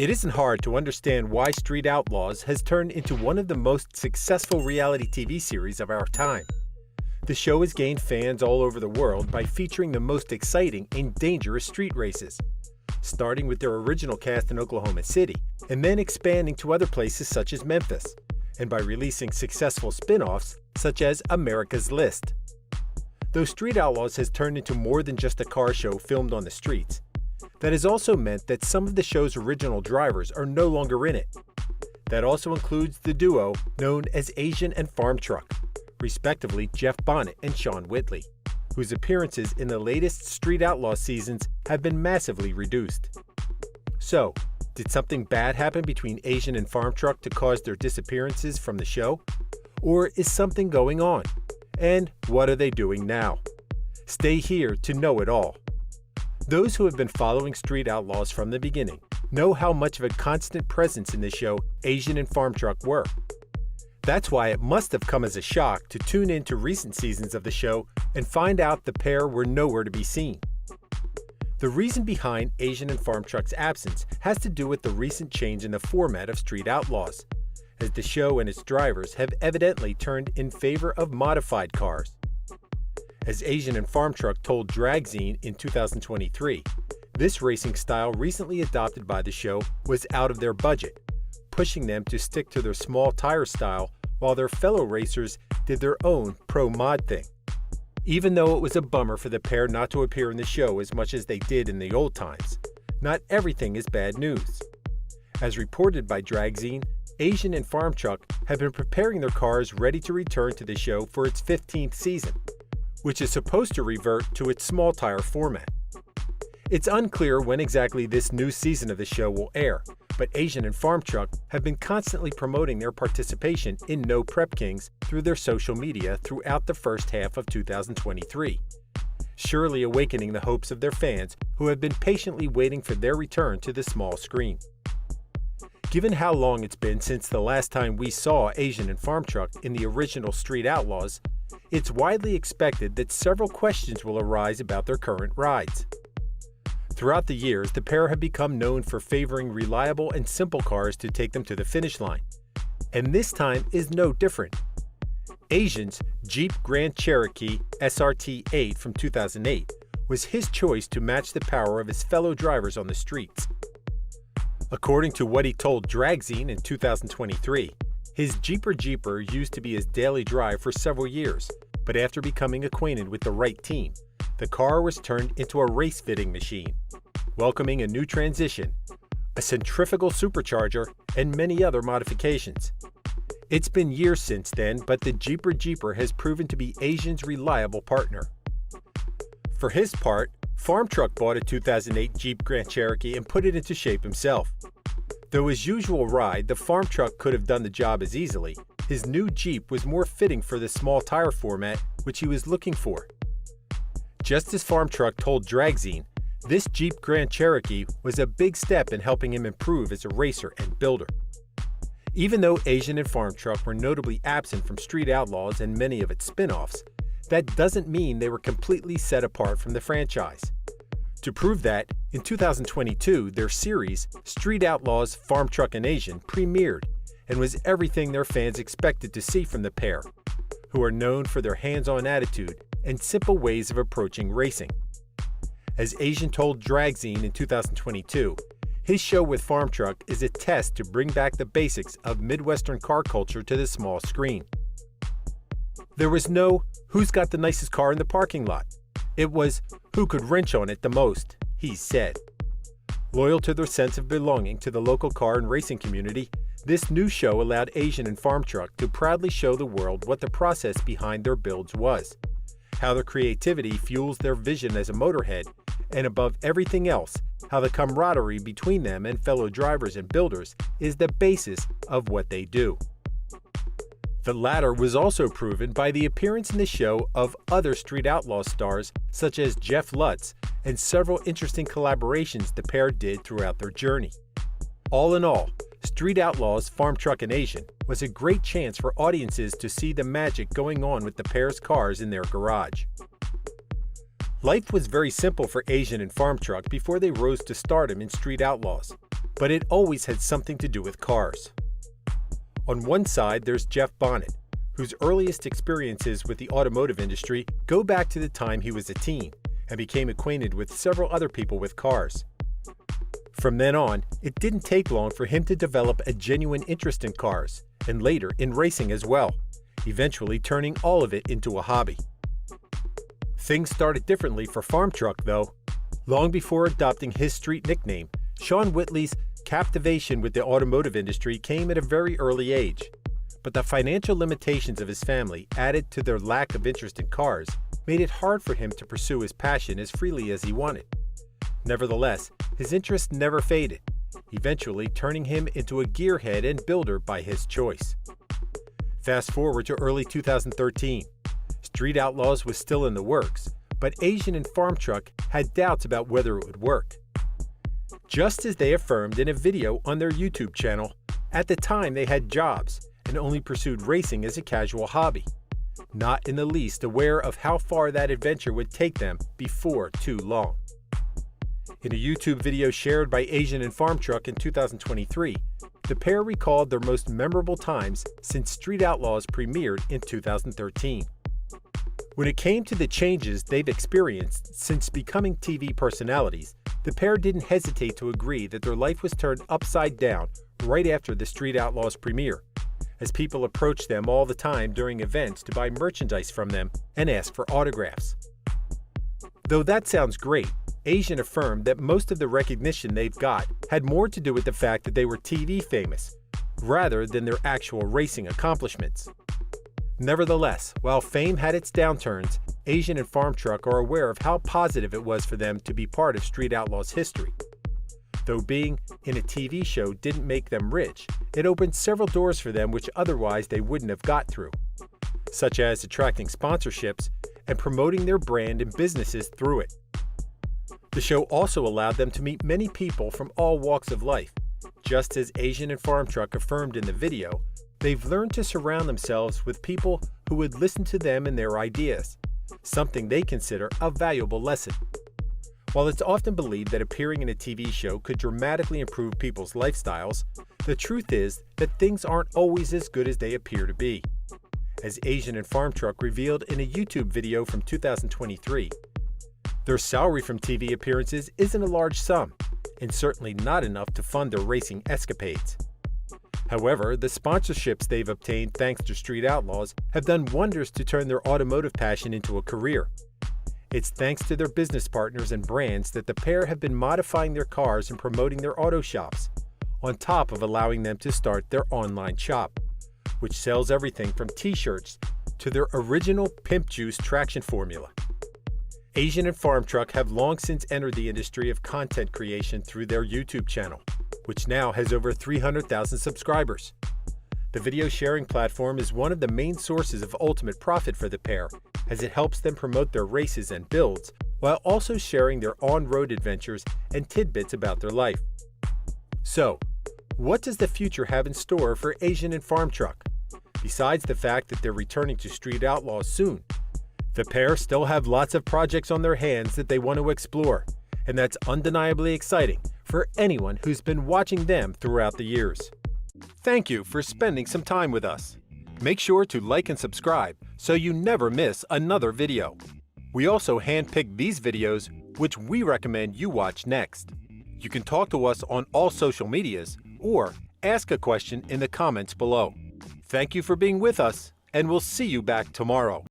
It isn't hard to understand why Street Outlaws has turned into one of the most successful reality TV series of our time. The show has gained fans all over the world by featuring the most exciting and dangerous street races, starting with their original cast in Oklahoma City and then expanding to other places such as Memphis, and by releasing successful spin-offs such as America's List. Though Street Outlaws has turned into more than just a car show filmed on the streets, that has also meant that some of the show's original drivers are no longer in it. That also includes the duo known as AZN and Farmtruck, respectively Jeff Bonnet and Sean Whitley, whose appearances in the latest Street Outlaws seasons have been massively reduced. So, did something bad happen between AZN and Farmtruck to cause their disappearances from the show? Or is something going on? And what are they doing now? Stay here to know it all. Those who have been following Street Outlaws from the beginning know how much of a constant presence in the show AZN and Farmtruck were. That's why it must have come as a shock to tune in to recent seasons of the show and find out the pair were nowhere to be seen. The reason behind AZN and Farmtruck's absence has to do with the recent change in the format of Street Outlaws, as the show and its drivers have evidently turned in favor of modified cars. As AZN and Farmtruck told Dragzine in 2023, this racing style recently adopted by the show was out of their budget, pushing them to stick to their small tire style while their fellow racers did their own pro-mod thing. Even though it was a bummer for the pair not to appear in the show as much as they did in the old times, not everything is bad news. As reported by Dragzine, AZN and Farmtruck have been preparing their cars ready to return to the show for its 15th season, which is supposed to revert to its small tire format. It's unclear when exactly this new season of the show will air, but AZN and Farmtruck have been constantly promoting their participation in No Prep Kings through their social media throughout the first half of 2023, surely awakening the hopes of their fans who have been patiently waiting for their return to the small screen. Given how long it's been since the last time we saw AZN and Farmtruck in the original Street Outlaws, it's widely expected that several questions will arise about their current rides. Throughout the years, the pair have become known for favoring reliable and simple cars to take them to the finish line, and this time is no different. AZN's Jeep Grand Cherokee SRT-8 from 2008 was his choice to match the power of his fellow drivers on the streets. According to what he told Dragzine in 2023, his Jeeper used to be his daily drive for several years, but after becoming acquainted with the right team, the car was turned into a race fitting machine, welcoming a new transmission, a centrifugal supercharger, and many other modifications. It's been years since then, but the Jeeper has proven to be AZN's reliable partner. For his part, Farmtruck bought a 2008 Jeep Grand Cherokee and put it into shape himself. Though his usual ride, the Farmtruck could have done the job as easily, his new Jeep was more fitting for the small tire format which he was looking for. Just as Farmtruck told Dragzine, this Jeep Grand Cherokee was a big step in helping him improve as a racer and builder. Even though AZN and Farmtruck were notably absent from Street Outlaws and many of its spin-offs, that doesn't mean they were completely set apart from the franchise. To prove that, in 2022, their series, Street Outlaws, Farmtruck and AZN, premiered and was everything their fans expected to see from the pair, who are known for their hands-on attitude and simple ways of approaching racing. As AZN told Dragzine in 2022, his show with Farmtruck is a test to bring back the basics of Midwestern car culture to the small screen. There was no, "Who's got the nicest car in the parking lot?" It was, "Who could wrench on it the most?" he said. Loyal to their sense of belonging to the local car and racing community, this new show allowed AZN and Farmtruck to proudly show the world what the process behind their builds was, how their creativity fuels their vision as a motorhead, and above everything else, how the camaraderie between them and fellow drivers and builders is the basis of what they do. The latter was also proven by the appearance in the show of other Street Outlaws stars such as Jeff Lutz and several interesting collaborations the pair did throughout their journey. All in all, Street Outlaws, Farmtruck and AZN was a great chance for audiences to see the magic going on with the pair's cars in their garage. Life was very simple for AZN and Farmtruck before they rose to stardom in Street Outlaws, but it always had something to do with cars. On one side, there's Jeff Bonnet, whose earliest experiences with the automotive industry go back to the time he was a teen and became acquainted with several other people with cars. From then on, it didn't take long for him to develop a genuine interest in cars, and later in racing as well, eventually turning all of it into a hobby. Things started differently for Farmtruck, though. Long before adopting his street nickname, Sean Whitley's captivation with the automotive industry came at a very early age. But the financial limitations of his family, added to their lack of interest in cars, made it hard for him to pursue his passion as freely as he wanted. Nevertheless, his interest never faded, eventually turning him into a gearhead and builder by his choice. Fast forward to early 2013. Street Outlaws was still in the works, but AZN and Farmtruck had doubts about whether it would work. Just as they affirmed in a video on their YouTube channel, at the time they had jobs and only pursued racing as a casual hobby, not in the least aware of how far that adventure would take them before too long. In a YouTube video shared by AZN and Farmtruck in 2023, the pair recalled their most memorable times since Street Outlaws premiered in 2013. When it came to the changes they've experienced since becoming TV personalities, the pair didn't hesitate to agree that their life was turned upside down right after the Street Outlaws premiere, as people approached them all the time during events to buy merchandise from them and ask for autographs. Though that sounds great, AZN affirmed that most of the recognition they've got had more to do with the fact that they were TV famous, rather than their actual racing accomplishments. Nevertheless, while fame had its downturns, AZN and Farmtruck are aware of how positive it was for them to be part of Street Outlaws history. Though being in a TV show didn't make them rich, it opened several doors for them which otherwise they wouldn't have got through, such as attracting sponsorships and promoting their brand and businesses through it. The show also allowed them to meet many people from all walks of life. Just as AZN and Farmtruck affirmed in the video, they've learned to surround themselves with people who would listen to them and their ideas, something they consider a valuable lesson. While it's often believed that appearing in a TV show could dramatically improve people's lifestyles, the truth is that things aren't always as good as they appear to be. As AZN and Farmtruck revealed in a YouTube video from 2023, their salary from TV appearances isn't a large sum, and certainly not enough to fund their racing escapades. However, the sponsorships they've obtained thanks to Street Outlaws have done wonders to turn their automotive passion into a career. It's thanks to their business partners and brands that the pair have been modifying their cars and promoting their auto shops, on top of allowing them to start their online shop, which sells everything from t-shirts to their original Pimp Juice traction formula. AZN and Farmtruck have long since entered the industry of content creation through their YouTube channel, which now has over 300,000 subscribers. The video sharing platform is one of the main sources of ultimate profit for the pair, as it helps them promote their races and builds, while also sharing their on-road adventures and tidbits about their life. So, what does the future have in store for AZN and Farmtruck? Besides the fact that they're returning to Street Outlaws soon, the pair still have lots of projects on their hands that they want to explore, and that's undeniably exciting for anyone who's been watching them throughout the years. Thank you for spending some time with us. Make sure to like and subscribe so you never miss another video. We also handpick these videos which we recommend you watch next. You can talk to us on all social medias or ask a question in the comments below. Thank you for being with us, and we'll see you back tomorrow.